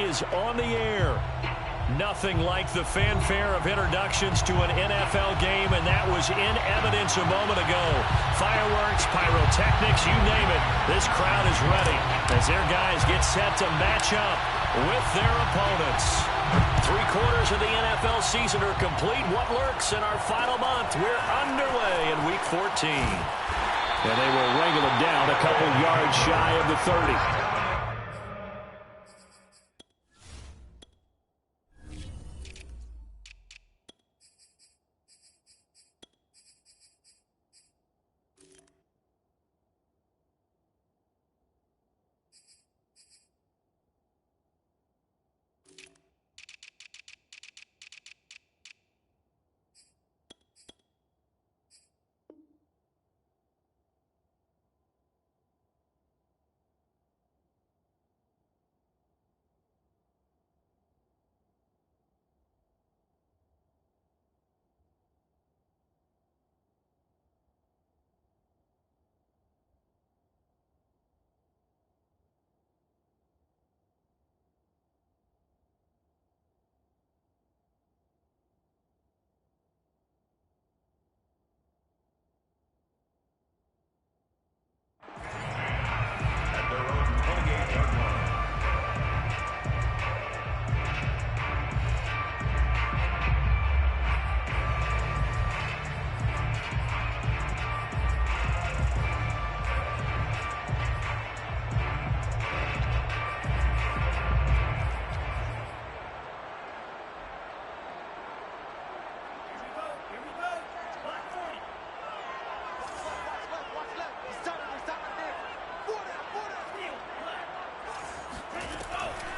is on the air. Nothing like the fanfare of introductions to an NFL game, and that was in evidence a moment ago. Fireworks, pyrotechnics, you name it. This crowd is ready as their guys get set to match up with their opponents. 3/4 of the NFL season are complete. What lurks in our final month? We're underway in Week 14. And they will wrangle them down a couple yards shy of the 30.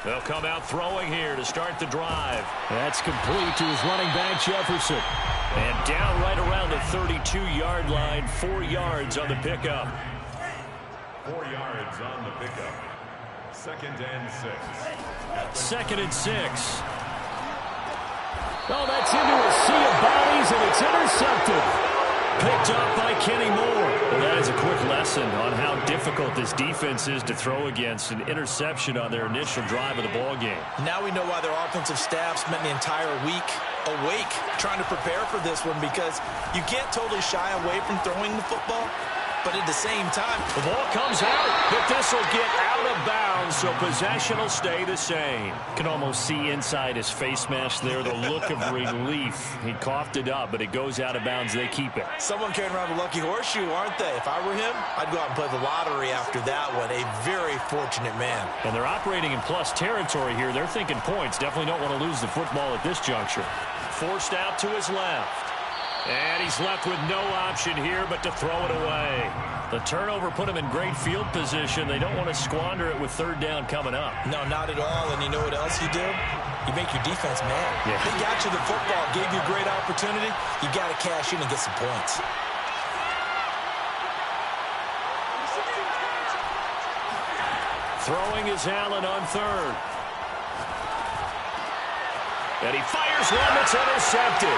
They'll come out throwing here to start the drive. That's complete to his running back, Jefferson. And down right around the 32-yard line, 4 yards on the pickup. 4 yards on the pickup. 2nd and 6. 2nd and 6. Oh, that's into a sea of bodies, and it's intercepted. Picked up by Kenny Moore. Well, that is a quick lesson on how difficult this defense is to throw against. An interception on their initial drive of the ball game. Now we know why their offensive staff spent the entire week awake trying to prepare for this one, because you can't totally shy away from throwing the football. But at the same time, the ball comes out, but this will get out of bounds, so possession will stay the same. Can almost see inside his face mask there the look of relief. He coughed it up, but it goes out of bounds. They keep it. Someone carrying around a lucky horseshoe, aren't they? If I were him, I'd go out and play the lottery after that one. A very fortunate man. And they're operating in plus territory here. They're thinking points. Definitely don't want to lose the football at this juncture. Forced out to his left. And he's left with no option here but to throw it away. The turnover put him in great field position. They don't want to squander it with 3rd down coming up. No, not at all. And you know what else you do? You make your defense mad. Yeah. They got you the football, gave you a great opportunity. You got to cash in and get some points. Throwing is Allen on 3rd. And he fires one that's intercepted.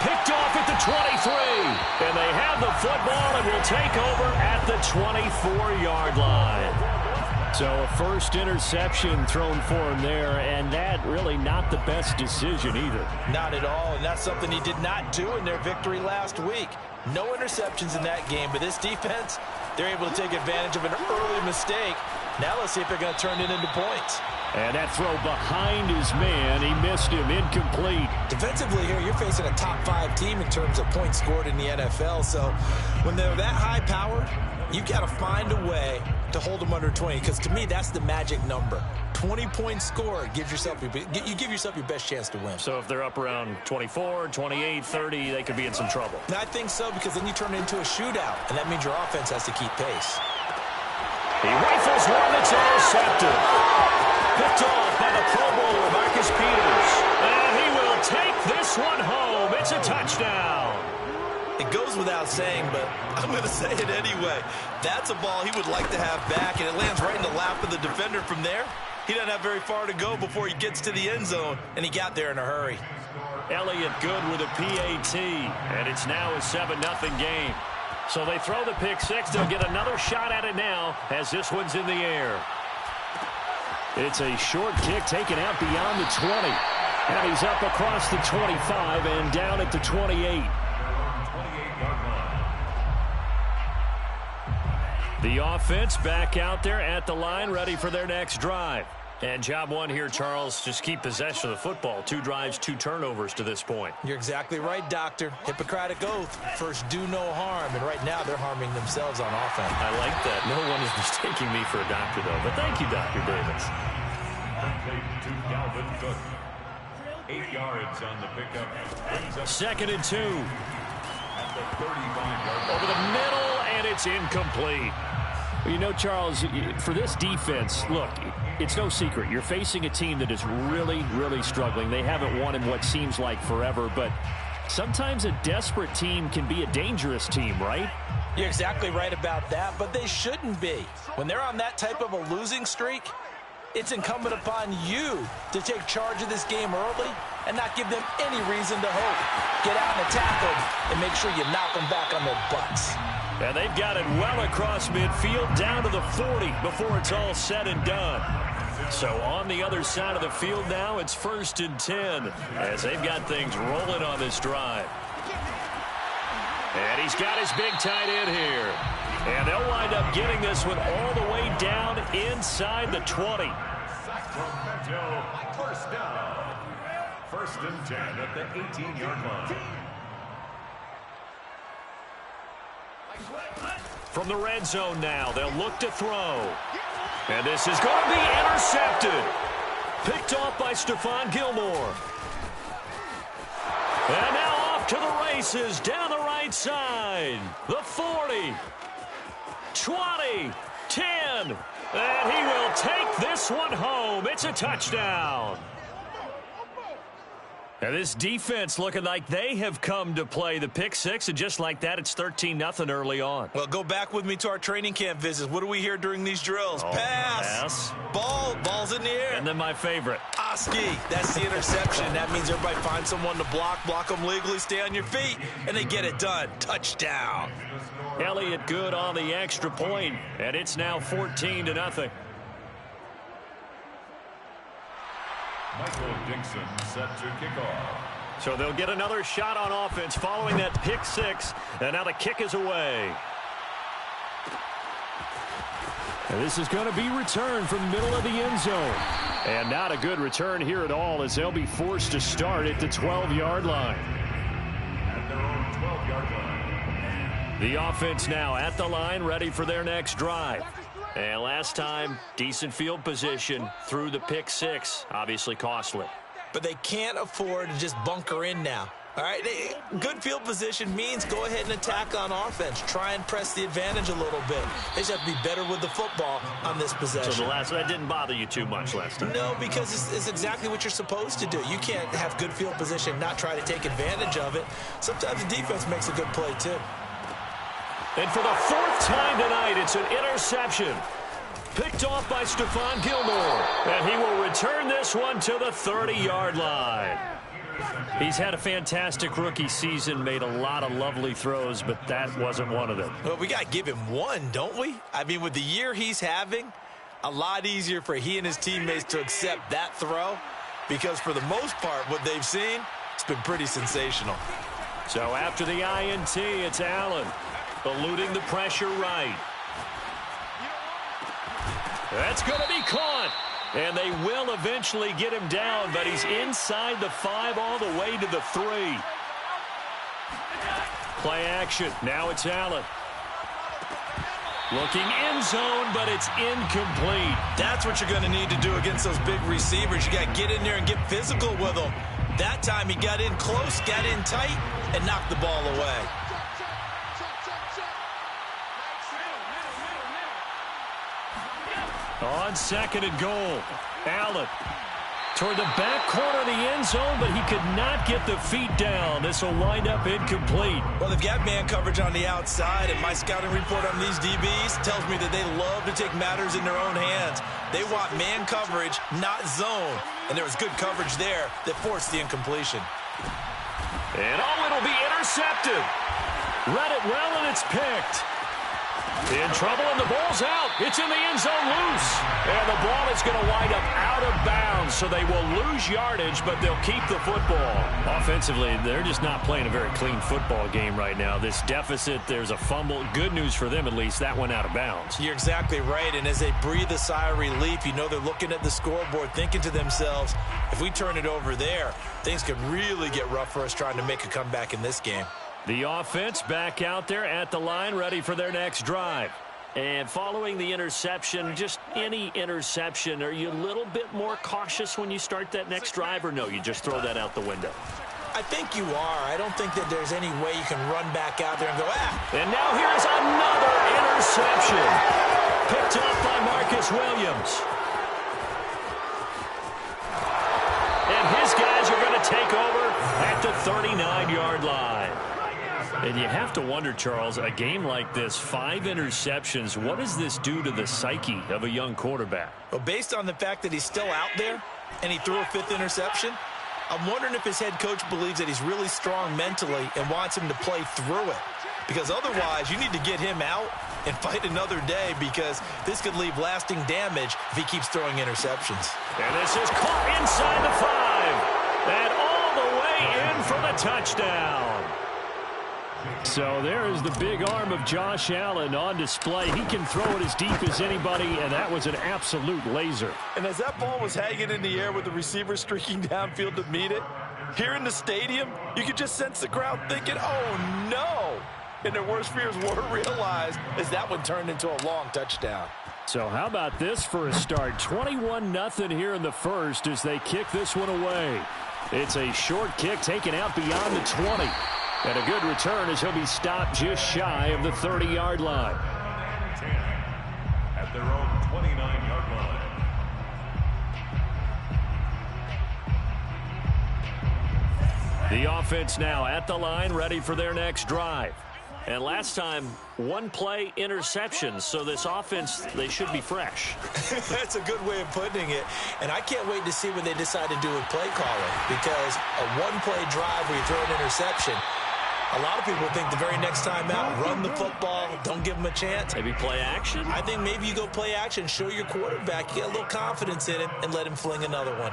Picked off at the 23. And they have the football and will take over at the 24-yard line. So a first interception thrown for him there, and that really not the best decision either. Not at all, and that's something he did not do in their victory last week. No interceptions in that game, but this defense, they're able to take advantage of an early mistake. Now let's see if they're going to turn it into points. And that throw behind his man, he missed him, incomplete. Defensively here, you're facing a top 5 team in terms of points scored in the NFL. So when they're that high powered, you got to find a way to hold them under 20, because to me, that's the magic number. 20 points scored, you give yourself your best chance to win. So if they're up around 24, 28, 30, they could be in some trouble. And I think so, because then you turn it into a shootout, and that means your offense has to keep pace. He rifles one that's intercepted. Picked off by the Pro Bowler, Marcus Peters. And he will take this one home. It's a touchdown. It goes without saying, but I'm going to say it anyway. That's a ball he would like to have back, and it lands right in the lap of the defender from there. He doesn't have very far to go before he gets to the end zone, and he got there in a hurry. Elliott good with a PAT, and it's now a 7-0 game. So they throw the pick six. They'll get another shot at it now as this one's in the air. It's a short kick taken out beyond the 20. And he's up across the 25 and down at the 28. The offense back out there at the line, ready for their next drive. And job one here, Charles, just keep possession of the football. 2 drives, 2 turnovers to this point. You're exactly right, Doctor. Hippocratic oath. First, do no harm. And right now, they're harming themselves on offense. I like that. No one is mistaking me for a doctor, though. But thank you, Dr. Davis. To Dalvin Cook. 8 yards on the pickup. 2nd and 2. At the 35-yard line. Over the middle, and it's incomplete. Well, you know, Charles, for this defense, look, it's no secret. You're facing a team that is really, really struggling. They haven't won in what seems like forever, but sometimes a desperate team can be a dangerous team, right? You're exactly right about that, but they shouldn't be. When they're on that type of a losing streak, it's incumbent upon you to take charge of this game early and not give them any reason to hope. Get out and attack them and make sure you knock them back on their butts. And they've got it well across midfield down to the 40 before it's all said and done. So on the other side of the field now, it's 1st and 10 as they've got things rolling on this drive. And he's got his big tight end here. And they'll wind up getting this one all the way down inside the 20. Sacramento, first down. 1st and 10 at the 18-yard line. From the red zone now, they'll look to throw. And this is going to be intercepted. Picked off by Stephon Gilmore. And now off to the races down the right side. The 40, 20, 10. And he will take this one home. It's a touchdown. And this defense looking like they have come to play the pick six, and just like that, it's 13-0 early on. Well, go back with me to our training camp visits. What do we hear during these drills? Pass. Ball's in the air. And then my favorite. Oski, that's the interception. That means everybody finds someone to block them legally, stay on your feet, and they get it done. Touchdown. Elliott good on the extra point, and it's now 14-0. Michael Dixon set to kick off. So they'll get another shot on offense following that pick six, and now the kick is away. And this is going to be returned from the middle of the end zone. And not a good return here at all, as they'll be forced to start at the 12-yard line. At their own 12-yard line. The offense now at the line, ready for their next drive. And last time, decent field position through the pick six. Obviously costly. But they can't afford to just bunker in now. All right, good field position means go ahead and attack on offense. Try and press the advantage a little bit. They just have to be better with the football on this possession. So that didn't bother you too much last time? No, because it's exactly what you're supposed to do. You can't have good field position and not try to take advantage of it. Sometimes the defense makes a good play, too. And for the fourth time tonight, it's an interception. Picked off by Stephon Gilmore. And he will return this one to the 30-yard line. He's had a fantastic rookie season, made a lot of lovely throws, but that wasn't one of them. Well, we got to give him one, don't we? I mean, with the year he's having, a lot easier for he and his teammates to accept that throw, because for the most part, what they've seen, it's been pretty sensational. So after the INT, it's Allen eluding the pressure right. That's going to be caught. And they will eventually get him down, but he's inside the 5 all the way to the 3. Play action. Now it's Allen. Looking end zone, but it's incomplete. That's what you're going to need to do against those big receivers. You got to get in there and get physical with them. That time he got in close, got in tight, and knocked the ball away. On 2nd and goal, Allen toward the back corner of the end zone, but he could not get the feet down. This will wind up incomplete. Well, they've got man coverage on the outside, and my scouting report on these DBs tells me that they love to take matters in their own hands. They want man coverage, not zone. And there was good coverage there that forced the incompletion. And it'll be intercepted. Read it well, and it's picked. In trouble, and the ball's out. It's in the end zone loose. And the ball is going to wind up out of bounds, so they will lose yardage, but they'll keep the football. Offensively, they're just not playing a very clean football game right now. This deficit, there's a fumble. Good news for them, at least. That went out of bounds. You're exactly right, and as they breathe a sigh of relief, you know they're looking at the scoreboard, thinking to themselves, if we turn it over there, things could really get rough for us trying to make a comeback in this game. The offense back out there at the line, ready for their next drive. And following the interception, just any interception, are you a little bit more cautious when you start that next drive, or no, you just throw that out the window? I think you are. I don't think that there's any way you can run back out there and go, And now here's another interception. Picked up by Marcus Williams. And his guys are going to take over at the 39-yard line. And you have to wonder, Charles, a game like this, 5 interceptions, what does this do to the psyche of a young quarterback? Well, based on the fact that he's still out there and he threw a 5th interception, I'm wondering if his head coach believes that he's really strong mentally and wants him to play through it. Because otherwise, you need to get him out and fight another day, because this could leave lasting damage if he keeps throwing interceptions. And this is caught inside the 5. And all the way in for the touchdown. So there is the big arm of Josh Allen on display. He can throw it as deep as anybody, and that was an absolute laser. And as that ball was hanging in the air with the receiver streaking downfield to meet it, here in the stadium, you could just sense the crowd thinking, oh, no. And their worst fears were realized as that one turned into a long touchdown. So how about this for a start? 21-0 here in the first as they kick this one away. It's a short kick taken out beyond the 20. And a good return as he'll be stopped just shy of the 30-yard line. 10 at their own 29-yard line. The offense now at the line, ready for their next drive. And last time, 1-play interceptions. So this offense, they should be fresh. That's a good way of putting it. And I can't wait to see what they decide to do with play calling, because a 1-play drive where you throw an interception, a lot of people think the very next time out, run the football, don't give them a chance. Maybe play action? I think maybe you go play action, show your quarterback, you get a little confidence in him, and let him fling another one.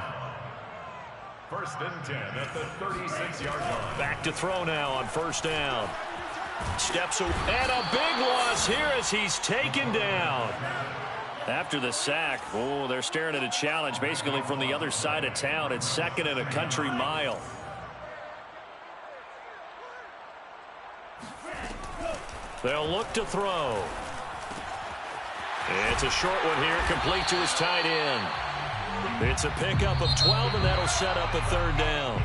1st and 10 at the 36-yard line. Back to throw now on 1st down. Steps away. And a big loss here as he's taken down. After the sack, oh, they're staring at a challenge basically from the other side of town. It's 2nd and a country mile. They'll look to throw. It's a short one here, complete to his tight end. It's a pickup of 12, and that'll set up a 3rd down.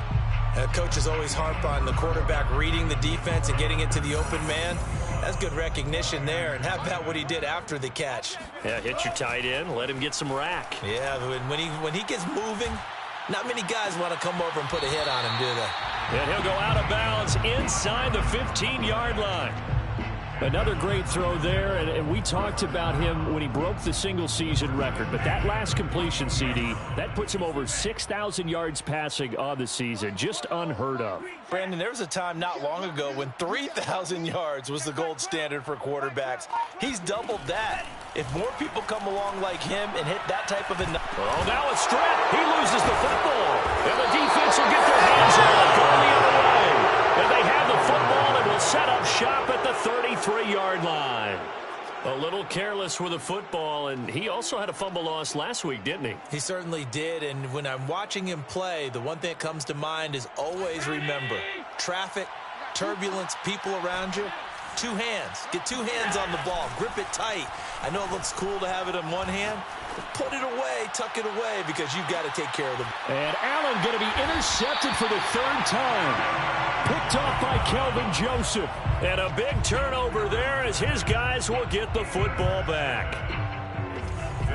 Coaches always harp on the quarterback reading the defense and getting it to the open man. That's good recognition there. And how about what he did after the catch? Yeah, hit your tight end, let him get some rack. Yeah, when he gets moving, not many guys want to come over and put a hit on him, do they? And he'll go out of bounds inside the 15-yard line. Another great throw there, and we talked about him when he broke the single-season record. But that last completion, CD, that puts him over 6,000 yards passing on the season. Just unheard of. Brandon, there was a time not long ago when 3,000 yards was the gold standard for quarterbacks. He's doubled that. If more people come along like him and hit that type of a... Oh, now a strip. He loses the football. And the defense will get their hands on it, going the other way. And they have the football and will set up shop at the 33-yard line. A little careless with the football, and he also had a fumble loss last week, didn't he? He certainly did, and when I'm watching him play, the one thing that comes to mind is always remember, traffic, turbulence, people around you, 2 hands. Get 2 hands on the ball. Grip it tight. I know it looks cool to have it in one hand, but put it away, tuck it away, because you've got to take care of them. And Allen going to be intercepted for the 3rd time. Picked off by Kelvin Joseph. And a big turnover there as his guys will get the football back.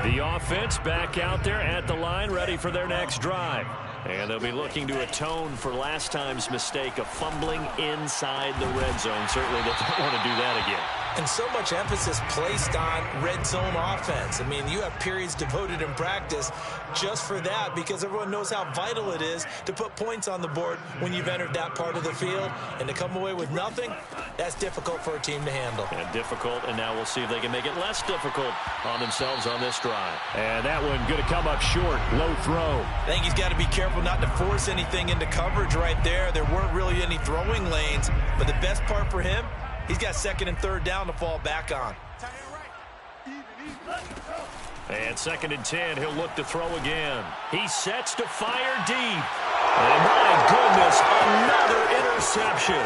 The offense back out there at the line, ready for their next drive. And they'll be looking to atone for last time's mistake of fumbling inside the red zone. Certainly they don't want to do that again. And so much emphasis placed on red zone offense. I mean, you have periods devoted in practice just for that because everyone knows how vital it is to put points on the board when you've entered that part of the field. And to come away with nothing, that's difficult for a team to handle. And difficult, and now we'll see if they can make it less difficult on themselves on this drive. And that one going to come up short. Low throw. I think he's got to be careful not to force anything into coverage right there. There weren't really any throwing lanes, but the best part for him, he's got second and third down to fall back on. And 2nd and 10, he'll look to throw again. He sets to fire deep. And my goodness, another interception.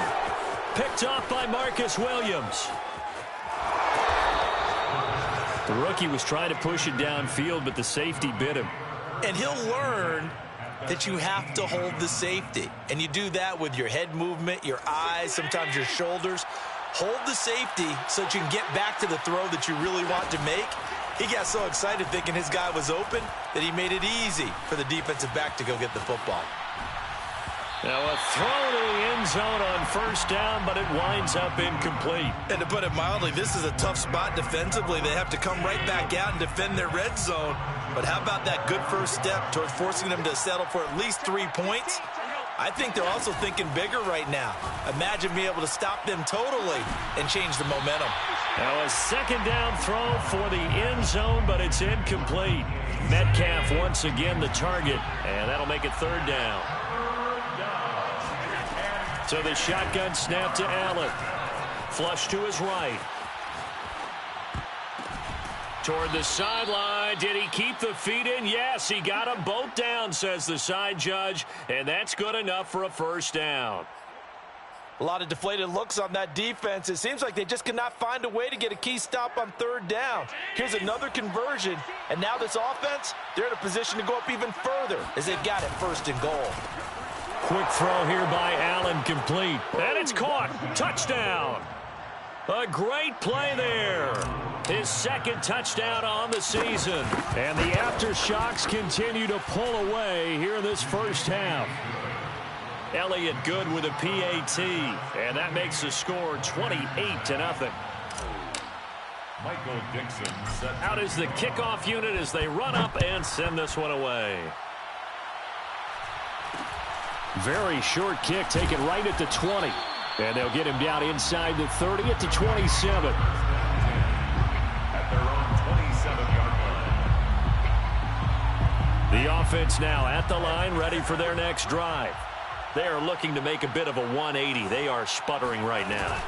Picked off by Marcus Williams. The rookie was trying to push it downfield, but the safety bit him. And he'll learn that you have to hold the safety. And you do that with your head movement, your eyes, sometimes your shoulders. Hold the safety so that you can get back to the throw that you really want to make. He got so excited thinking his guy was open that he made it easy for the defensive back to go get the football. Now a throw to the end zone on first down, but it winds up incomplete. And to put it mildly, this is a tough spot defensively. They have to come right back out and defend their red zone. But how about that good first step towards forcing them to settle for at least 3 points? I think they're also thinking bigger right now. Imagine being able to stop them totally and change the momentum. Now a 2nd down throw for the end zone, but it's incomplete. Metcalf once again the target, and that'll make it 3rd down. So the shotgun snap to Allen. Flush to his right. Toward the sideline. Did he keep the feet in? Yes, he got them both down, says the side judge. And that's good enough for a 1st down. A lot of deflated looks on that defense. It seems like they just cannot find a way to get a key stop on 3rd down. Here's another conversion. And now this offense, they're in a position to go up even further as they've got it 1st and goal. Quick throw here by Allen, complete. And it's caught. Touchdown. A great play there. His 2nd touchdown on the season. And the aftershocks continue to pull away here in this first half. Elliott Good with a PAT. And that makes the score 28-0. Michael Dixon set out is the kickoff unit as they run up and send this one away. Very short kick taken right at the 20. And they'll get him down inside the 30 at the 27. at their own 27-yard line. The offense now at the line, ready for their next drive. They are looking to make a bit of a 180. They are sputtering right now.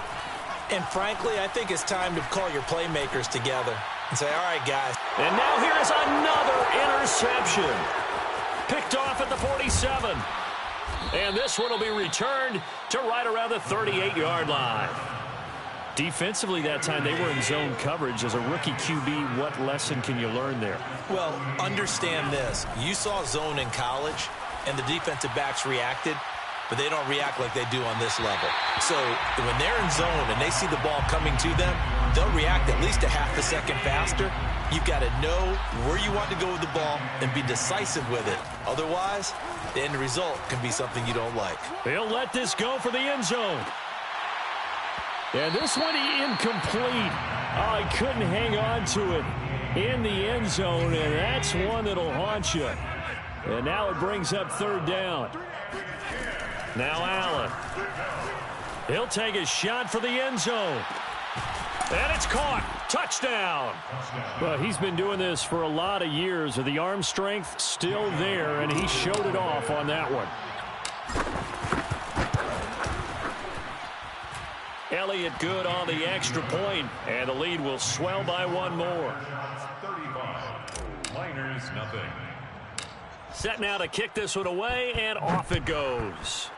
And frankly, I think it's time to call your playmakers together and say, all right, guys. And now here's another interception. Picked off at the 47. And this one will be returned to right around the 38-yard line. Defensively that time, they were in zone coverage. As a rookie QB, what lesson can you learn there? Well, understand this. You saw zone in college, and the defensive backs reacted, but they don't react like they do on this level. So when they're in zone and they see the ball coming to them, they'll react at least a half a second faster. You've got to know where you want to go with the ball and be decisive with it. Otherwise, the end result can be something you don't like. They'll let this go for the end zone. And this one incomplete. Oh, he couldn't hang on to it in the end zone, and that's one that'll haunt you. And now it brings up 3rd down. Now Allen. He'll take a shot for the end zone. And it's caught. Touchdown. Well, he's been doing this for a lot of years. The arm strength still there, and he showed it off on that one. Elliott Good on the extra point, and the lead will swell by one more. 35. Miners, nothing. Set now to kick this one away, and off it goes.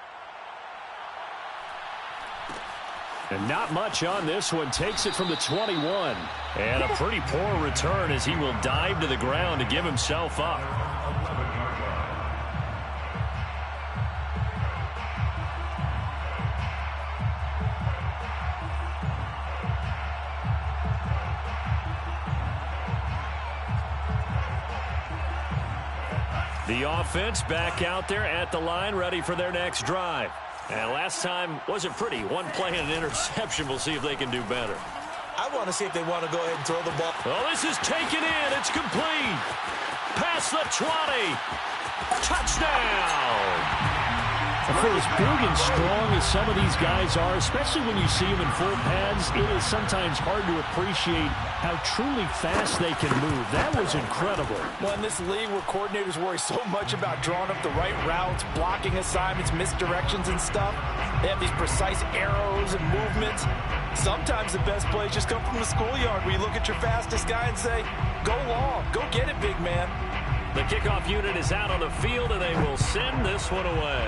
And not much on this one. Takes it from the 21. And a pretty poor return as he will dive to the ground to give himself up. The offense back out there at the line, ready for their next drive. And last time wasn't pretty. One play and an interception. We'll see if they can do better. I want to see if they want to go ahead and throw the ball. Oh, this is taken in. It's complete. Past the 20. Touchdown. For as big and strong as some of these guys are, especially when you see them in full pads, it is sometimes hard to appreciate how truly fast they can move. That was incredible. Well, in this league where coordinators worry so much about drawing up the right routes, blocking assignments, misdirections and stuff, they have these precise arrows and movements. Sometimes the best plays just come from the schoolyard where you look at your fastest guy and say, go long, go get it, big man. The kickoff unit is out on the field, and they will send this one away.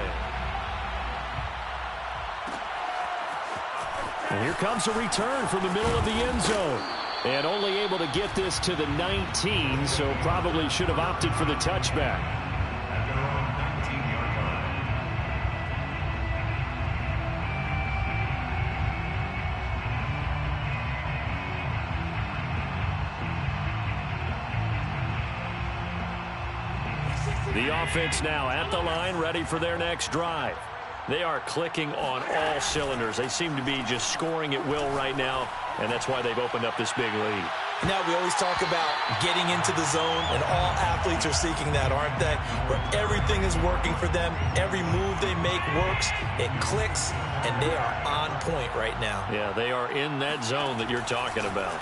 And here comes a return from the middle of the end zone. And only able to get this to the 19, so probably should have opted for the touchback. At their own 19-yard line. The offense now at the line, ready for their next drive. They are clicking on all cylinders. They seem to be just scoring at will right now, and that's why they've opened up this big lead. Now, we always talk about getting into the zone, and all athletes are seeking that, aren't they? Where everything is working for them. Every move they make works. It clicks, and they are on point right now. Yeah, they are in that zone that you're talking about.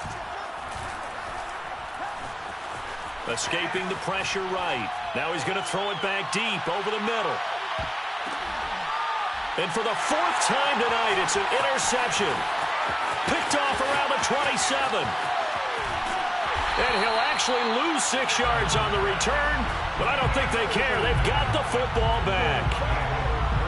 Escaping the pressure right. Now he's going to throw it back deep over the middle. And for the fourth time tonight, it's an interception. Picked off around the 27. And he'll actually lose 6 yards on the return, but I don't think they care. They've got the football back.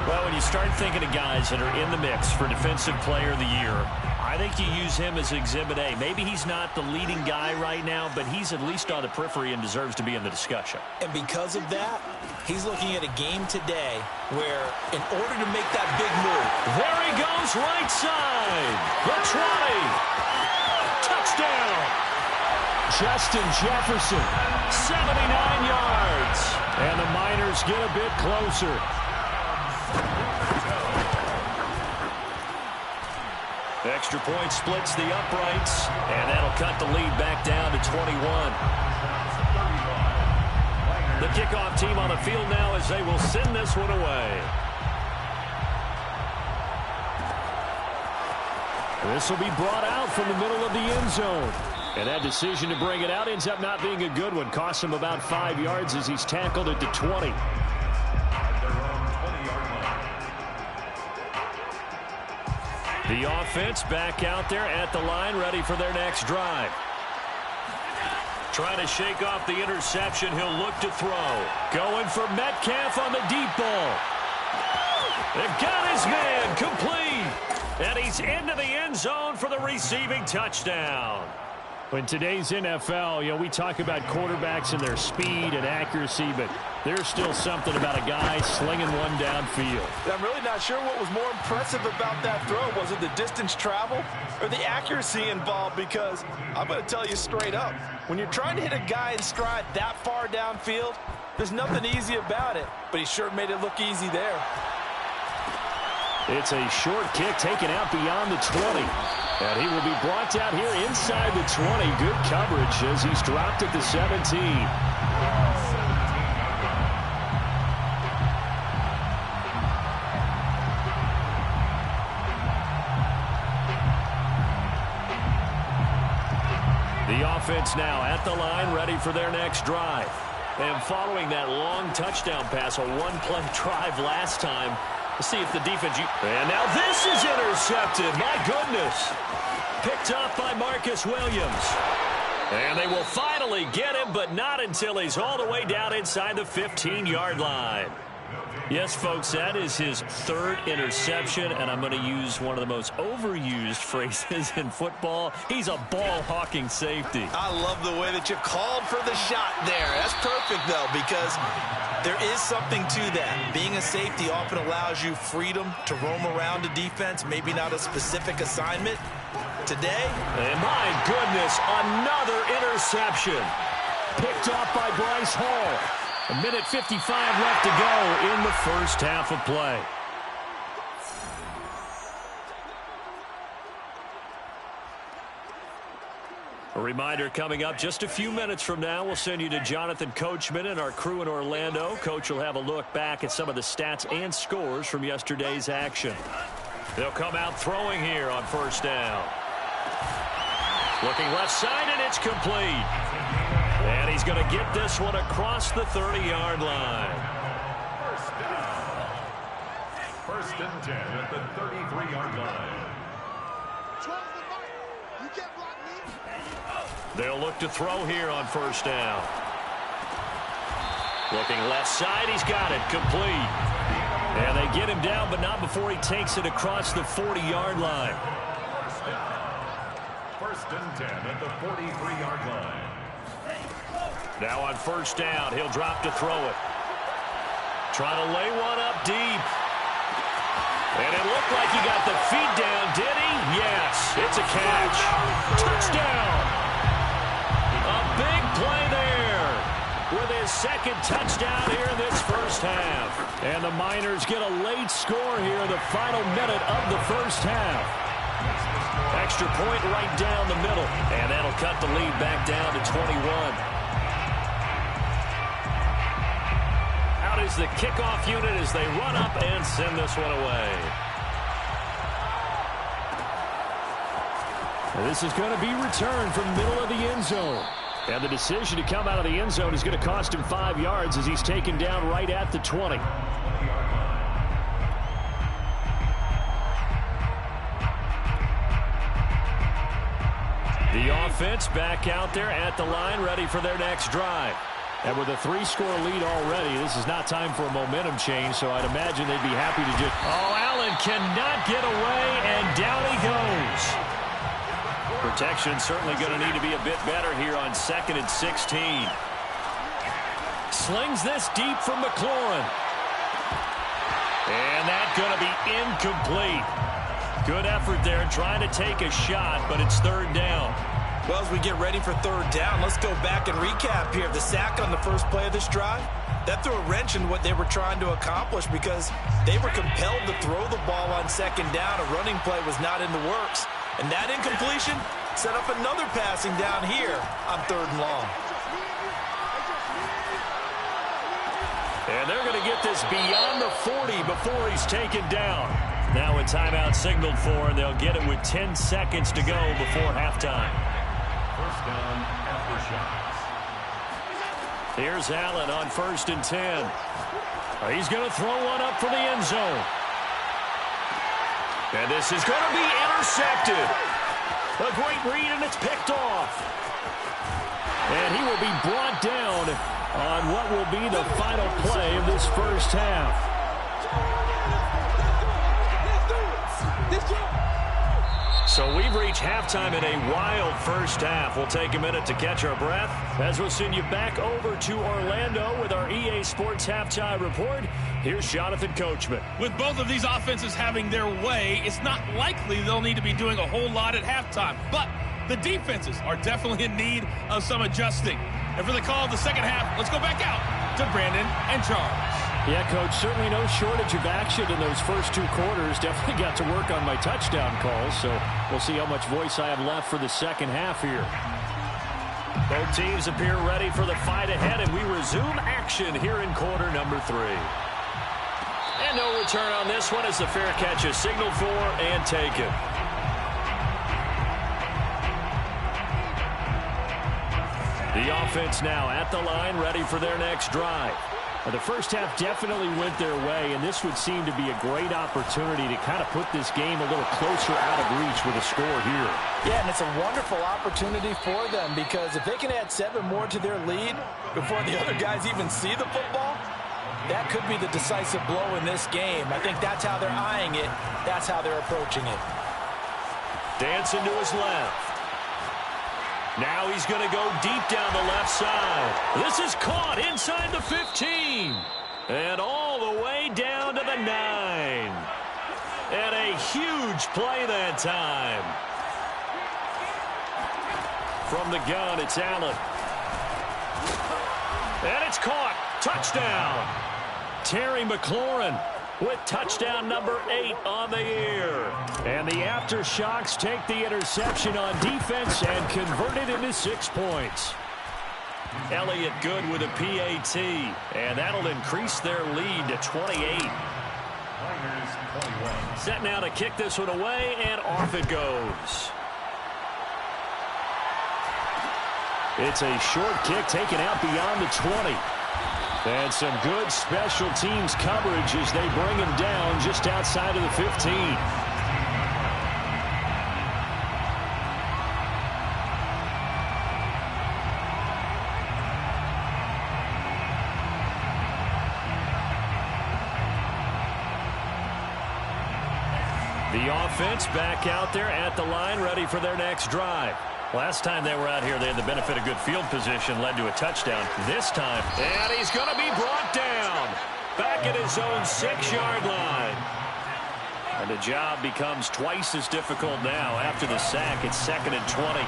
Well, when you start thinking of guys that are in the mix for Defensive Player of the Year, I think you use him as Exhibit A. Maybe he's not the leading guy right now, but he's at least on the periphery and deserves to be in the discussion. And because of that, he's looking at a game today where, in order to make that big move, there he goes, right side. The 20. Touchdown. Justin Jefferson, 79 yards. And the Miners get a bit closer. Extra point splits the uprights, and that'll cut the lead back down to 21. The kickoff team on the field now as they will send this one away. This will be brought out from the middle of the end zone. And that decision to bring it out ends up not being a good one. Costs him about 5 yards as he's tackled at the 20. The offense back out there at the line, ready for their next drive. Trying to shake off the interception. He'll look to throw. Going for Metcalf on the deep ball. They've got his man complete. And he's into the end zone for the receiving touchdown. In today's NFL, we talk about quarterbacks and their speed and accuracy, but there's still something about a guy slinging one downfield. I'm really not sure what was more impressive about that throw. Was it the distance travel or the accuracy involved? Because I'm going to tell you straight up, when you're trying to hit a guy in stride that far downfield, there's nothing easy about it, but he sure made it look easy there. It's a short kick taken out beyond the 20. And he will be brought down here inside the 20. Good coverage as he's dropped at the 17. The offense now at the line, ready for their next drive. And following that long touchdown pass, a one-play drive last time, let's see if the defense... And now this is intercepted. My goodness. Picked off by Marcus Williams. And they will finally get him, but not until he's all the way down inside the 15-yard line. Yes, folks, that is his third interception, and I'm going to use one of the most overused phrases in football. He's a ball-hawking safety. I love the way that you called for the shot there. That's perfect, though, because there is something to that. Being a safety often allows you freedom to roam around a defense, maybe not a specific assignment. Today, and my goodness, another interception. Picked off by Bryce Hall. 1:55 left to go in the first half of play. A reminder coming up just a few minutes from now, we'll send you to Jonathan Coachman and our crew in Orlando. Coach will have a look back at some of the stats and scores from yesterday's action. They'll come out throwing here on first down. Looking left side, and it's complete. And he's going to get this one across the 30-yard line. First and 10 at the 33-yard line. They'll look to throw here on first down. Looking left side, he's got it, complete. And they get him down, but not before he takes it across the 40-yard line. First and 10 at the 43-yard line. Now on first down, he'll drop to throw it. Trying to lay one up deep. And it looked like he got the feet down, did he? Yes, it's a catch. Touchdown! A big play there with his second touchdown here in this first half. And the Miners get a late score here in the final minute of the first half. Extra point right down the middle. And that'll cut the lead back down to 21. Out is the kickoff unit as they run up and send this one away. And this is going to be returned from the middle of the end zone. And the decision to come out of the end zone is going to cost him 5 yards as he's taken down right at the 20. The offense back out there at the line, ready for their next drive. And with a 3-score lead already, this is not time for a momentum change, so I'd imagine they'd be happy to just... Oh, Allen cannot get away, and down he goes. Protection certainly going to need to be a bit better here on 2nd and 16. Slings this deep from McLaurin. And that's going to be incomplete. Good effort there trying to take a shot, but it's 3rd down. Well, as we get ready for 3rd down, let's go back and recap here. The sack on the first play of this drive, that threw a wrench in what they were trying to accomplish because they were compelled to throw the ball on 2nd down. A running play was not in the works. And that incompletion set up another passing down here on 3rd and long. And they're going to get this beyond the 40 before he's taken down. Now a timeout signaled for, and they'll get it with 10 seconds to go before halftime. First down after shots. Here's Allen on 1st and 10. He's going to throw one up for the end zone. And this is going to be intercepted. A great read, and it's picked off. And he will be brought down on what will be the final play of this first half. So we've reached halftime in a wild first half. We'll take a minute to catch our breath as we'll send you back over to Orlando with our EA Sports Halftime Report. Here's Jonathan Coachman. With both of these offenses having their way, it's not likely they'll need to be doing a whole lot at halftime. But the defenses are definitely in need of some adjusting. And for the call of the second half, let's go back out to Brandon and Charles. Yeah, Coach, certainly no shortage of action in those first 2 quarters. Definitely got to work on my touchdown calls, so we'll see how much voice I have left for the second half here. Both teams appear ready for the fight ahead, and we resume action here in quarter number 3. And no return on this one as the fair catch is signaled for and taken. The offense now at the line, ready for their next drive. Now, the first half definitely went their way, and this would seem to be a great opportunity to kind of put this game a little closer out of reach with a score here. Yeah, and it's a wonderful opportunity for them because if they can add 7 more to their lead before the other guys even see the football, that could be the decisive blow in this game. I think that's how they're eyeing it. That's how they're approaching it. Dancing to his left. Now he's going to go deep down the left side. This is caught inside the 15. And all the way down to the 9. And a huge play that time. From the gun, it's Allen. And it's caught. Touchdown. Terry McLaurin. with touchdown number 8 on the year. And the Aftershocks take the interception on defense and convert it into 6 points. Elliott Good with a PAT, and that'll increase their lead to 28. Set now to kick this one away, and off it goes. It's a short kick taken out beyond the 20. And some good special teams coverage as they bring him down just outside of the 15. The offense back out there at the line, ready for their next drive. Last time they were out here, they had the benefit of good field position, led to a touchdown. This time, and he's going to be brought down back at his own 6-yard line. And the job becomes twice as difficult now after the sack. It's 2nd and 20.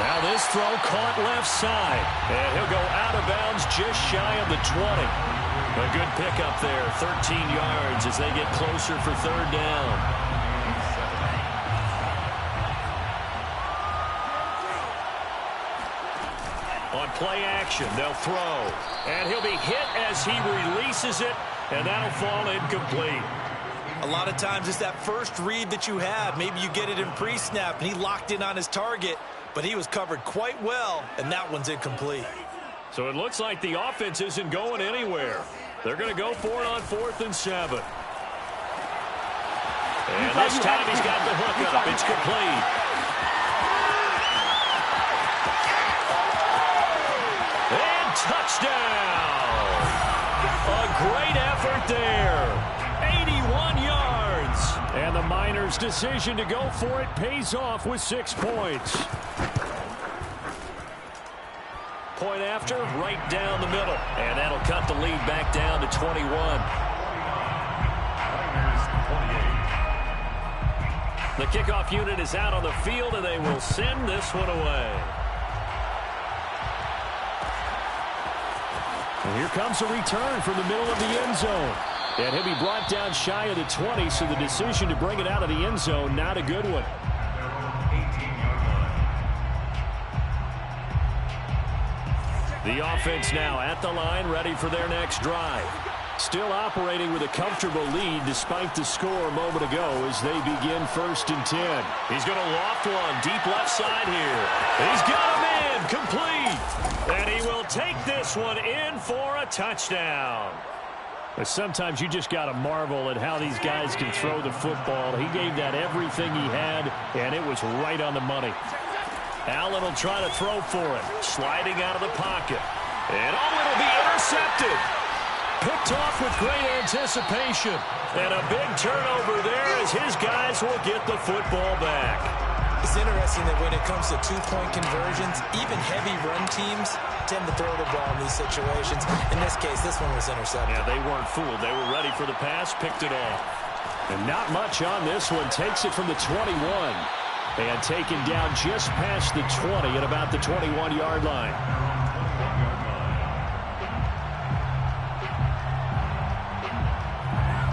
Now this throw caught left side, and he'll go out of bounds just shy of the 20. A good pickup there, 13 yards as they get closer for 3rd down. On play action, they'll throw. And he'll be hit as he releases it, and that'll fall incomplete. A lot of times it's that first read that you have. Maybe you get it in pre-snap, and he locked in on his target, but he was covered quite well, and that one's incomplete. So it looks like the offense isn't going anywhere. They're going to go for it on 4th and 7. And this time he's got the hook up. It's complete. And touchdown. A great effort there. 81 yards. And the Miners' decision to go for it pays off with 6 points. Point after, right down the middle. And that'll cut the lead back down to 21. The kickoff unit is out on the field, and they will send this one away. And here comes a return from the middle of the end zone. And he'll be brought down shy of the 20, so the decision to bring it out of the end zone, not a good one. The offense now at the line, ready for their next drive. Still operating with a comfortable lead despite the score a moment ago as they begin 1st and 10. He's going to loft one deep left side here. He's got him in, complete. And he will take this one in for a touchdown. But sometimes you just got to marvel at how these guys can throw the football. He gave that everything he had, and it was right on the money. Allen will try to throw for it. Sliding out of the pocket. And it'll be intercepted. Picked off with great anticipation. And a big turnover there as his guys will get the football back. It's interesting that when it comes to 2-point conversions, even heavy run teams tend to throw the ball in these situations. In this case, this one was intercepted. Yeah, they weren't fooled. They were ready for the pass, picked it off. And not much on this one. Takes it from the 21. And taken down just past the 20 at about the 21-yard line.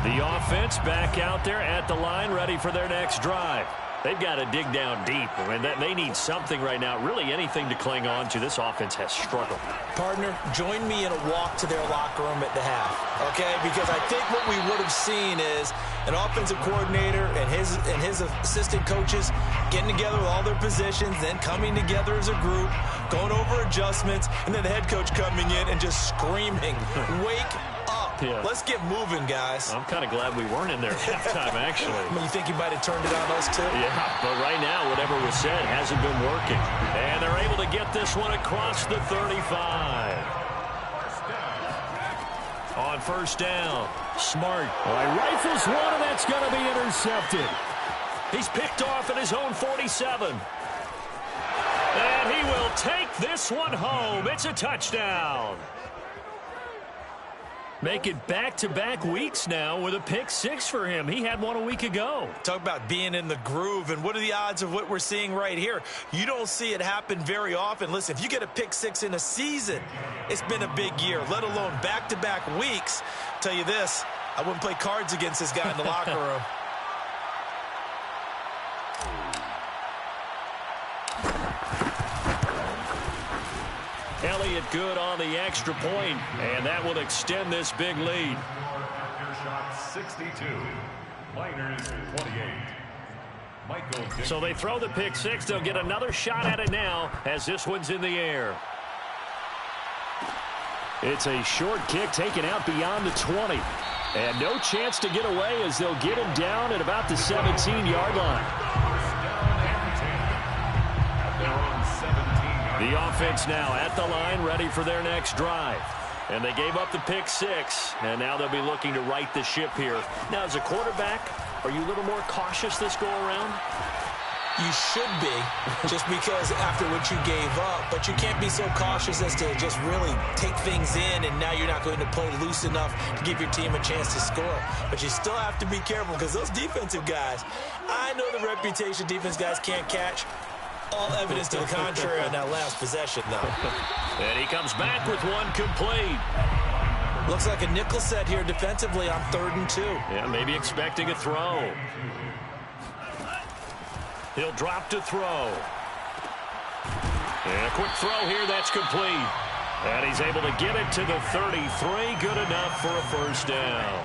The offense back out there at the line, ready for their next drive. They've got to dig down deep. I mean, they need something right now, really anything to cling on to. This offense has struggled. Partner, join me in a walk to their locker room at the half, okay? Because I think what we would have seen is an offensive coordinator and his assistant coaches getting together with all their positions, then coming together as a group, going over adjustments, and then the head coach coming in and just screaming, wake up. Yeah. Let's get moving, guys. I'm kind of glad we weren't in there at halftime, actually. You think he might have turned it on us, too? Yeah, but right now, whatever was said hasn't been working. And they're able to get this one across the 35. On 1st down, Smart. Rifles one, and that's going to be intercepted. He's picked off at his own 47. And he will take this one home. It's a touchdown. Make it back-to-back weeks now with a pick six for him. He had one a week ago. Talk about being in the groove, and what are the odds of what we're seeing right here? You don't see it happen very often. Listen, if you get a pick six in a season, it's been a big year, let alone back-to-back weeks. I'll tell you this, I wouldn't play cards against this guy in the locker room. Elliott good on the extra point, and that will extend this big lead. Your shot 62. Miners 28. Michael Dick. So they throw the pick six. They'll get another shot at it now as this one's in the air. It's a short kick taken out beyond the 20. And no chance to get away as they'll get him down at about the 17-yard line. The offense now at the line, ready for their next drive. And they gave up the pick six, and now they'll be looking to right the ship here. Now, as a quarterback, are you a little more cautious this go-around? You should be, just because after what you gave up. But you can't be so cautious as to just really take things in, and now you're not going to play loose enough to give your team a chance to score. But you still have to be careful, because those defensive guys, I know the reputation defense guys can't catch. All evidence to the contrary on that last possession, though. And he comes back with one complete. Looks like a nickel set here defensively on 3rd and 2. Yeah, maybe expecting a throw. He'll drop to throw. And a quick throw here, that's complete. And he's able to get it to the 33. Good enough for a first down.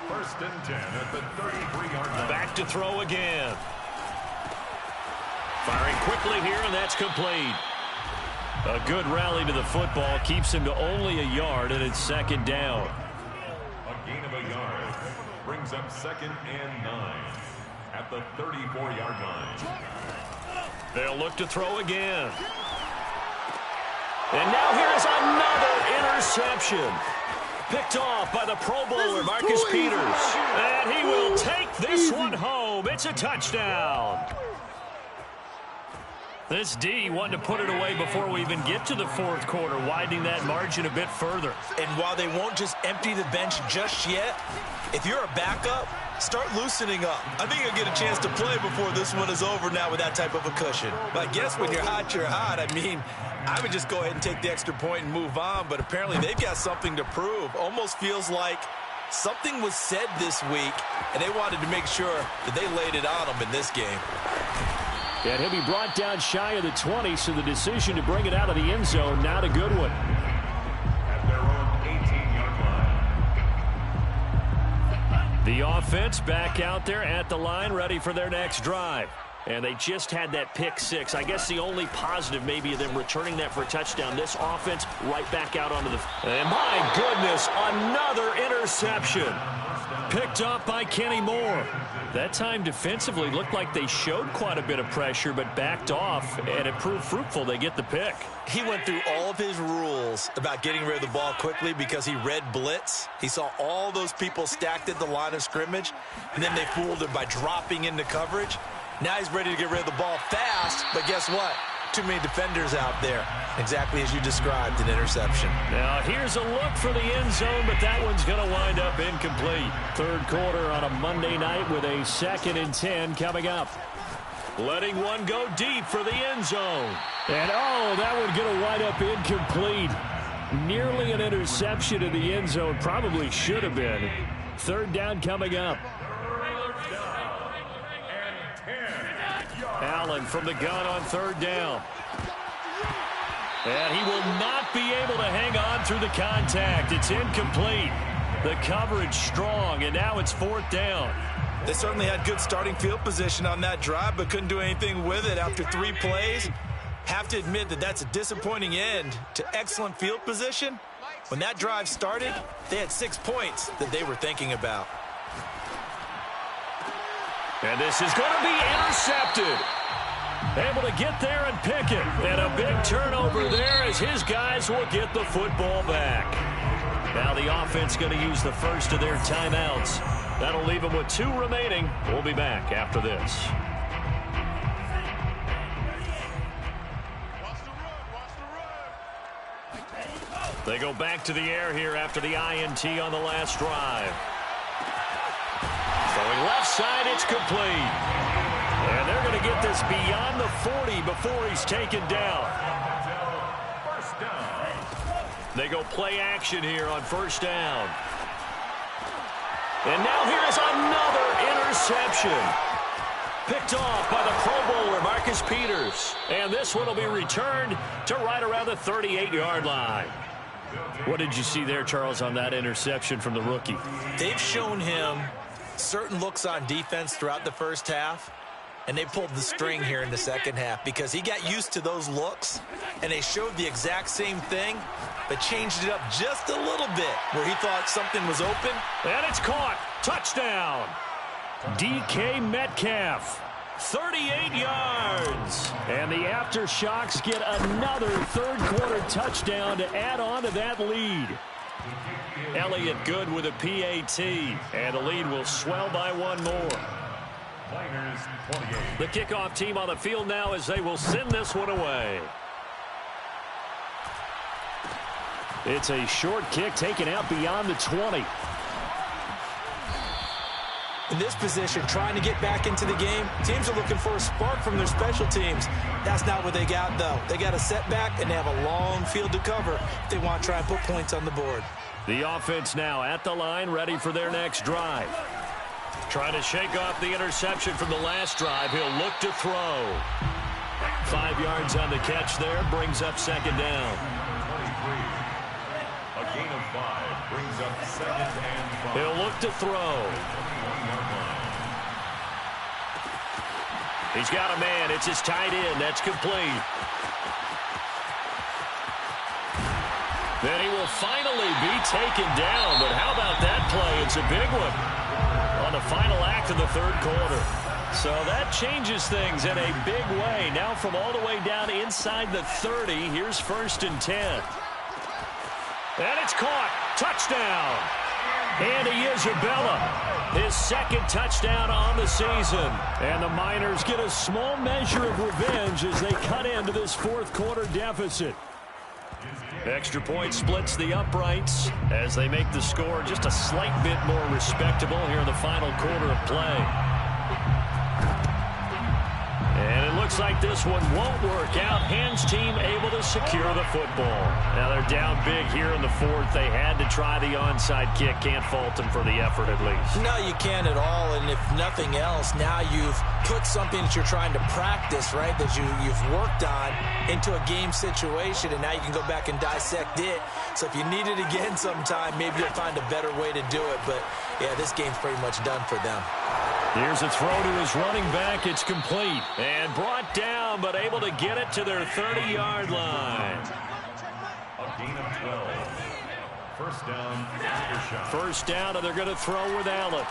1st and 10 at the 33-yard line. Back to throw again. Firing quickly here, and that's complete. A good rally to the football keeps him to only a yard, and it's 2nd down. A gain of a yard brings up 2nd and 9 at the 34-yard line. They'll look to throw again. And now here's another interception. Picked off by the Pro Bowler, Marcus Peters. And he will take this one home. It's a touchdown. This D wanted to put it away before we even get to the 4th quarter, widening that margin a bit further. And while they won't just empty the bench just yet, if you're a backup, start loosening up. I think you'll get a chance to play before this one is over now with that type of a cushion. But I guess when you're hot, you're hot. I mean, I would just go ahead and take the extra point and move on, but apparently they've got something to prove. Almost feels like something was said this week, and they wanted to make sure that they laid it on them in this game. And he'll be brought down shy of the 20, so the decision to bring it out of the end zone, not a good one. At their own 18-yard line. The offense back out there at the line, ready for their next drive. And they just had that pick six. I guess the only positive maybe of them returning that for a touchdown. This offense right back out onto the... And my goodness, another interception. Picked up by Kenny Moore. That time defensively looked like they showed quite a bit of pressure, but backed off, and it proved fruitful. They get the pick. He went through all of his rules about getting rid of the ball quickly because he read blitz. He saw all those people stacked at the line of scrimmage, and then they fooled him by dropping into coverage. Now he's ready to get rid of the ball fast, but guess what? Too many defenders out there. Exactly as you described, an interception. Now here's a look for the end zone, but that one's going to wind up incomplete. 3rd quarter on a Monday night with a 2nd and 10 coming up. Letting one go deep for the end zone. And oh, that one's going to wind up incomplete. Nearly an interception in the end zone. Probably should have been. 3rd down coming up. Allen from the gun on 3rd down. And he will not be able to hang on through the contact. It's incomplete. The coverage strong, and now it's 4th down. They certainly had good starting field position on that drive, but couldn't do anything with it after 3 plays. Have to admit that that's a disappointing end to excellent field position. When that drive started, they had 6 points that they were thinking about. And this is going to be intercepted. Able to get there and pick it. And a big turnover there as his guys will get the football back. Now the offense going to use the first of their timeouts. That'll leave them with 2 remaining. We'll be back after this. They go back to the air here after the INT on the last drive. Throwing left side, it's complete. And they're going to get this beyond the 40 before he's taken down. First down. They go play action here on first down. And now here is another interception. Picked off by the Pro Bowler, Marcus Peters. And this one will be returned to right around the 38-yard line. What did you see there, Charles, on that interception from the rookie? They've shown him certain looks on defense throughout the first half, and they pulled the string here in the second half because he got used to those looks, and they showed the exact same thing, but changed it up just a little bit where he thought something was open. And it's caught. Touchdown. DK Metcalf. 38 yards. And the Aftershocks get another third-quarter touchdown to add on to that lead. Elliott Good with a PAT. And the lead will swell by one more. The kickoff team on the field now as they will send this one away. It's a short kick taken out beyond the 20. In this position, trying to get back into the game, teams are looking for a spark from their special teams. That's not what they got, though. They got a setback, and they have a long field to cover if they want to try and put points on the board. The offense now at the line, ready for their next drive. Trying to shake off the interception from the last drive. He'll look to throw. 5 yards on the catch there, brings up second down. 23. A gain of 5 brings up second and 5. He'll look to throw. He's got a man. It's his tight end. That's complete. Then he will finally be taken down. But how about that play? It's a big one on the final act of the third quarter. So that changes things in a big way. Now from all the way down inside the 30, here's 1st and 10. And it's caught. Touchdown. Andy Isabella, his second touchdown on the season. And the Miners get a small measure of revenge as they cut into this fourth quarter deficit. Extra point splits the uprights as they make the score just a slight bit more respectable here in the final quarter of play. And it looks like this one won't work out. Hands team able to secure the football. Now they're down big here in the fourth. They had to try the onside kick. Can't fault them for the effort at least. No, you can't at all. And if nothing else, now you've put something that you're trying to practice, right, that you've worked on into a game situation, and now you can go back and dissect it. So if you need it again sometime, maybe you'll find a better way to do it. But, yeah, this game's pretty much done for them. Here's a throw to his running back. It's complete. And brought down, but able to get it to their 30-yard line. A gain of 12. First down, Aftershock. First down, and they're going to throw with Allen.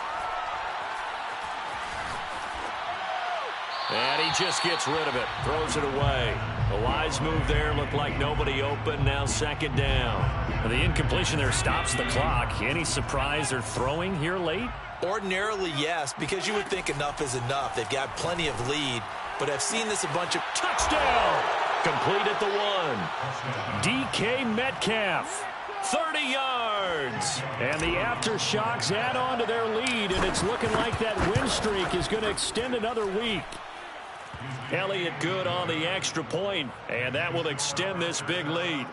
And he just gets rid of it. Throws it away. A wise move there. Looked like nobody open. Now second down. And the incompletion there stops the clock. Any surprise they're throwing here late? Ordinarily, yes, because you would think enough is enough. They've got plenty of lead, but I've seen this a bunch of touchdown. Complete at the 1. DK Metcalf, 30 yards. And the Aftershocks add on to their lead, and it's looking like that win streak is going to extend another week. Elliott Good on the extra point, and that will extend this big lead.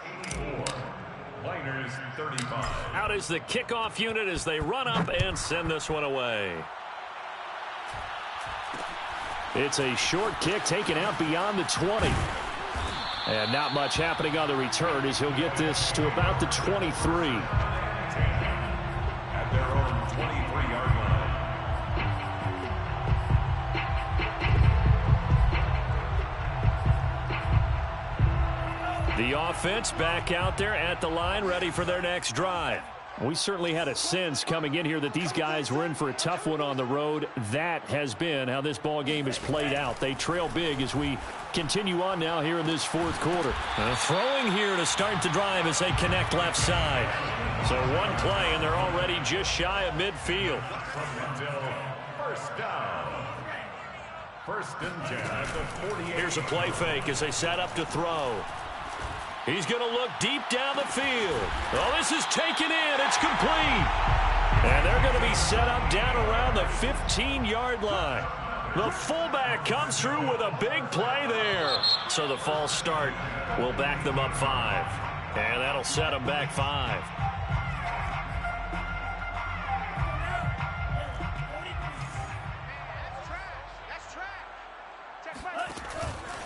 Miners 35. Out is the kickoff unit as they run up and send this one away. It's a short kick taken out beyond the 20. And not much happening on the return as he'll get this to about the 23. At their own 23-yard line. The offense back out there at the line, ready for their next drive. We certainly had a sense coming in here that these guys were in for a tough one on the road. That has been how this ball game has played out. They trail big as we continue on now here in this fourth quarter. Throwing here to start the drive as they connect left side. So one play, and they're already just shy of midfield. First down. First and 10 at the 48. Here's a play fake as they set up to throw. He's going to look deep down the field. Oh, this is taken in. It's complete. And they're going to be set up down around the 15-yard line. The fullback comes through with a big play there. So the false start will back them up 5. And that'll set them back 5.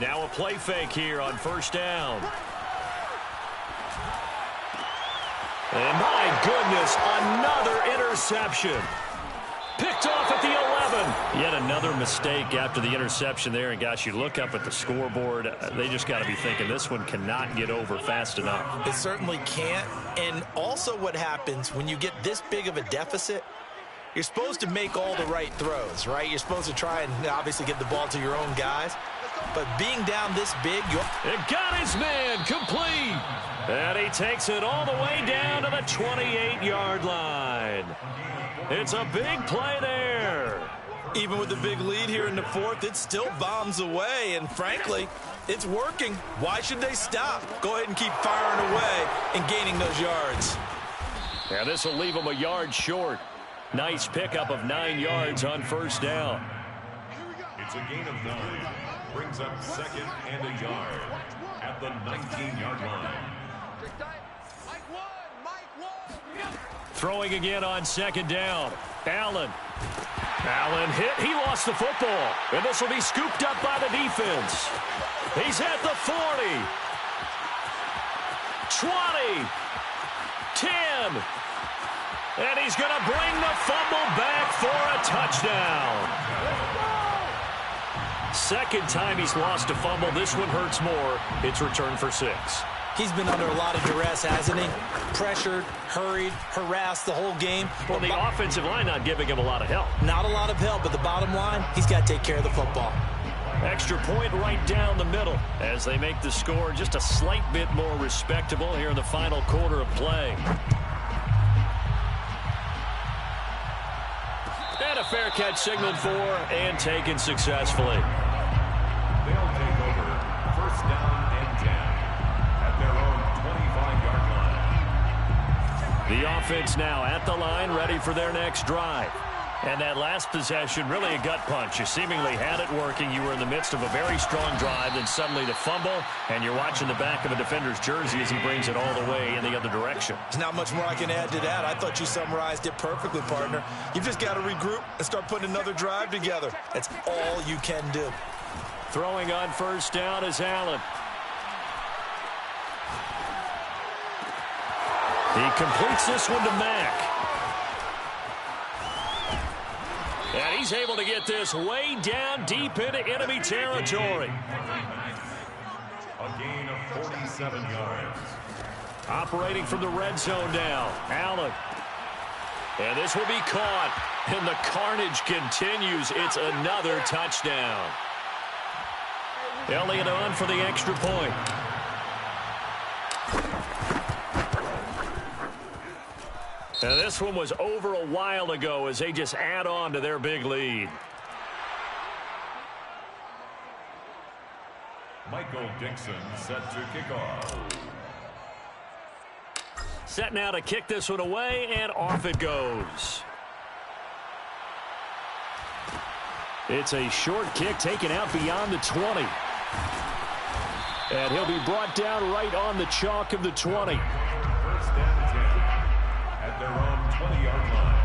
Now a play fake here on first down. And my goodness, another interception. Picked off at the 11. Yet another mistake after the interception there. And gosh, you look up at the scoreboard, they just got to be thinking this one cannot get over fast enough. It certainly can't. And also what happens when you get this big of a deficit, you're supposed to make all the right throws, right? You're supposed to try and obviously get the ball to your own guys. But being down this big, it got his man complete. And he takes it all the way down to the 28-yard line. It's a big play there. Even with the big lead here in the 4th, it still bombs away. And frankly, it's working. Why should they stop? Go ahead and keep firing away and gaining those yards. Yeah, this will leave them a yard short. Nice pickup of 9 yards on first down. It's a gain of 9. Brings up 2nd and a yard at the 19-yard line. Throwing again on 2nd down. Allen hit. He lost the football. And this will be scooped up by the defense. He's at the 40. 20. 10. And he's going to bring the fumble back for a touchdown. Second time he's lost a fumble. This one hurts more. It's returned for 6. He's been under a lot of duress, hasn't he? Pressured, hurried, harassed the whole game. Well, the offensive line not giving him a lot of help. Not a lot of help, but the bottom line, he's got to take care of the football. Extra point right down the middle as they make the score just a slight bit more respectable here in the final quarter of play. And a fair catch signaled for and taken successfully. They'll take over first down and 10 at their own 25-yard line. The offense now at the line, ready for their next drive. And that last possession, really a gut punch. You seemingly had it working. You were in the midst of a very strong drive, then suddenly the fumble, and you're watching the back of a defender's jersey as he brings it all the way in the other direction. There's not much more I can add to that. I thought you summarized it perfectly, partner. You've just got to regroup and start putting another drive together. That's all you can do. Throwing on first down is Allen. He completes this one to Mack. And he's able to get this way down deep into enemy territory. A gain of 47 yards. Operating from the red zone now, Allen. And this will be caught. And the carnage continues. It's another touchdown. Elliott on for the extra point. And this one was over a while ago as they just add on to their big lead. Michael Dixon set to kick off. Set now to kick this one away, and off it goes. It's a short kick taken out beyond the 20. And he'll be brought down right on the chalk of the 20. First and 10 at their own 20-yard line.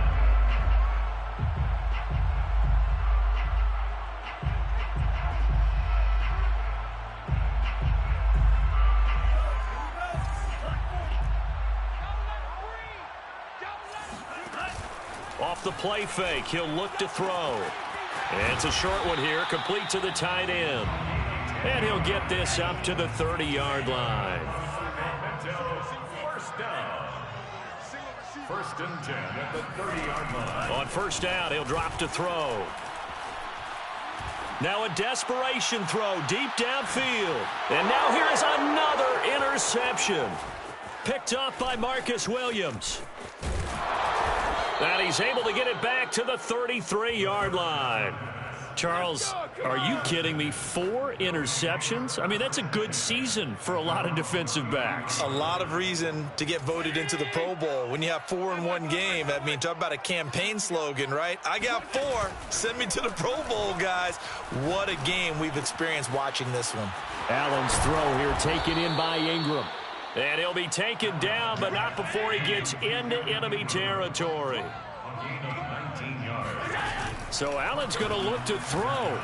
Off the play fake, he'll look to throw. And it's a short one here, complete to the tight end. And he'll get this up to the 30-yard line. First down. First and 10 at the 30-yard line. On first down, he'll drop to throw. Now a desperation throw deep downfield. And now here is another interception. Picked off by Marcus Williams. And he's able to get it back to the 33-yard line. Charles, Are you kidding me? 4 interceptions? I mean, that's a good season for a lot of defensive backs. A lot of reason to get voted into the Pro Bowl. When you have 4 in one game, I mean, talk about a campaign slogan, right? I got 4. Send me to the Pro Bowl, guys. What a game we've experienced watching this one. Allen's throw here taken in by Ingram. And he'll be taken down, but not before he gets into enemy territory. So Allen's going to look to throw.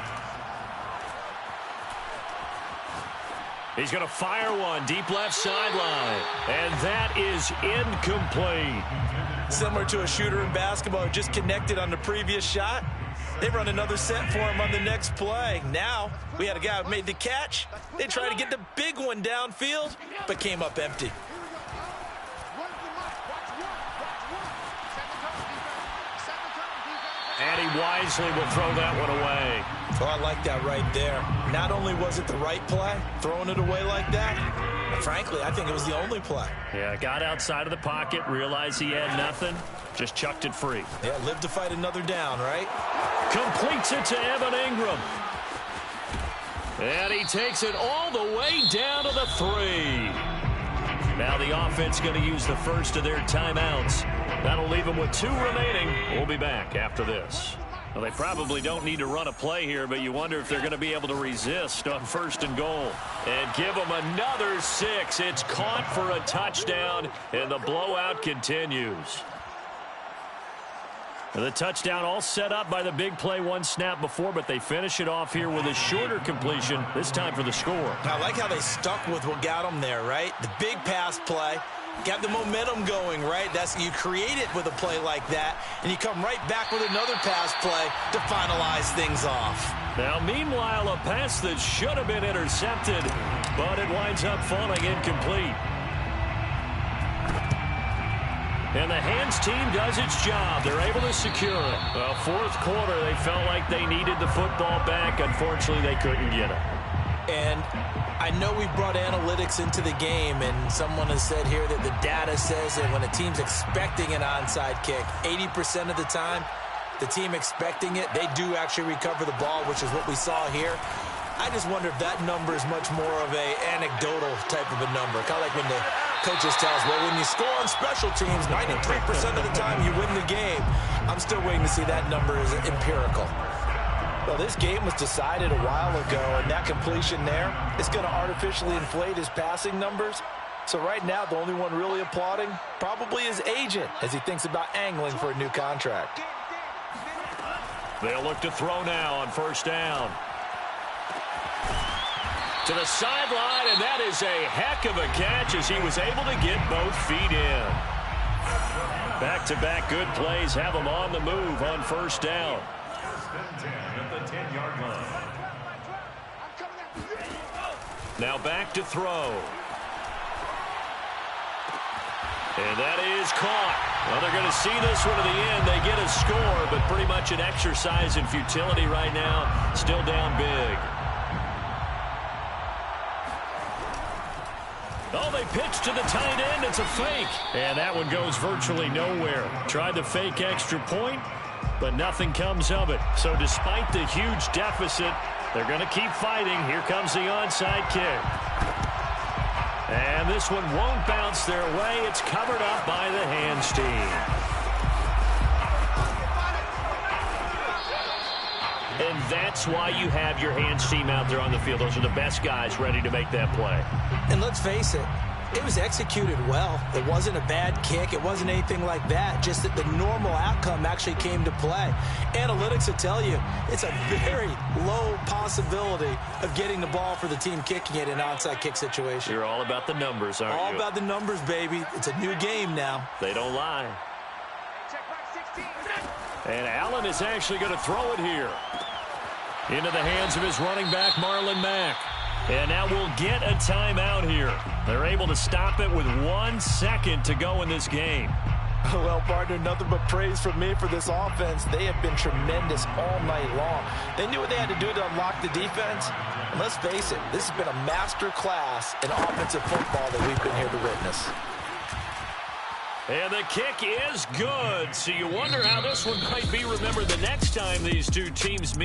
He's going to fire one deep left sideline. And that is incomplete. Similar to a shooter in basketball who just connected on the previous shot. They run another set for him on the next play. Now, we had a guy who made the catch. They tried to get the big one downfield, but came up empty. And he wisely will throw that one away. Oh, I like that right there. Not only was it the right play, throwing it away like that, but frankly, I think it was the only play. Yeah, got outside of the pocket, realized he had nothing, just chucked it free. Yeah, live to fight another down, right? Completes it to Evan Ingram. And he takes it all the way down to the 3. Now the offense going to use the first of their timeouts. That'll leave them with 2 remaining. We'll be back after this. Well, they probably don't need to run a play here, but you wonder if they're going to be able to resist on 1st and goal. And give them another 6. It's caught for a touchdown, and the blowout continues. The touchdown all set up by the big play 1 snap before, but they finish it off here with a shorter completion, this time for the score. I like how they stuck with what got them there, right? The big pass play. Got the momentum going, right? You create it with a play like that, and you come right back with another pass play to finalize things off. Now, meanwhile, a pass that should have been intercepted, but it winds up falling incomplete. And the hands team does its job. They're able to secure it. Well, 4th quarter, they felt like they needed the football back. Unfortunately, they couldn't get it. And I know we brought analytics into the game, and someone has said here that the data says that when a team's expecting an onside kick, 80% of the time, the team expecting it, they do actually recover the ball, which is what we saw here. I just wonder if that number is much more of a anecdotal type of a number. Kind of like when the coaches tell us, well, when you score on special teams, 93% of the time you win the game. I'm still waiting to see that number is empirical. Well, this game was decided a while ago, and that completion there is going to artificially inflate his passing numbers. So right now, the only one really applauding probably his agent as he thinks about angling for a new contract. They'll look to throw now on 1st down. To the sideline, and that is a heck of a catch as he was able to get both feet in. Back-to-back good plays have him on the move on 1st down. Now back to throw. And that is caught. Well, they're going to see this one to the end. They get a score, but pretty much an exercise in futility right now. Still down big. Oh, they pitch to the tight end. It's a fake. And that one goes virtually nowhere. Tried the fake extra point, but nothing comes of it. So despite the huge deficit, they're going to keep fighting. Here comes the onside kick. And this one won't bounce their way. It's covered up by the hands team. And that's why you have your hands team out there on the field. Those are the best guys ready to make that play. And let's face it, it was executed well. It wasn't a bad kick. It wasn't anything like that. Just that the normal outcome actually came to play. Analytics will tell you it's a very low possibility of getting the ball for the team kicking it in an onside kick situation. You're all about the numbers, aren't you? All about the numbers, baby. It's a new game now. They don't lie. And Allen is actually going to throw it here. Into the hands of his running back, Marlon Mack. And now we'll get a timeout here. They're able to stop it with 1 second to go in this game. Well, partner, nothing but praise from me for this offense. They have been tremendous all night long. They knew what they had to do to unlock the defense. And let's face it, this has been a master class in offensive football that we've been here to witness. And the kick is good. So you wonder how this one might be remembered the next time these two teams meet.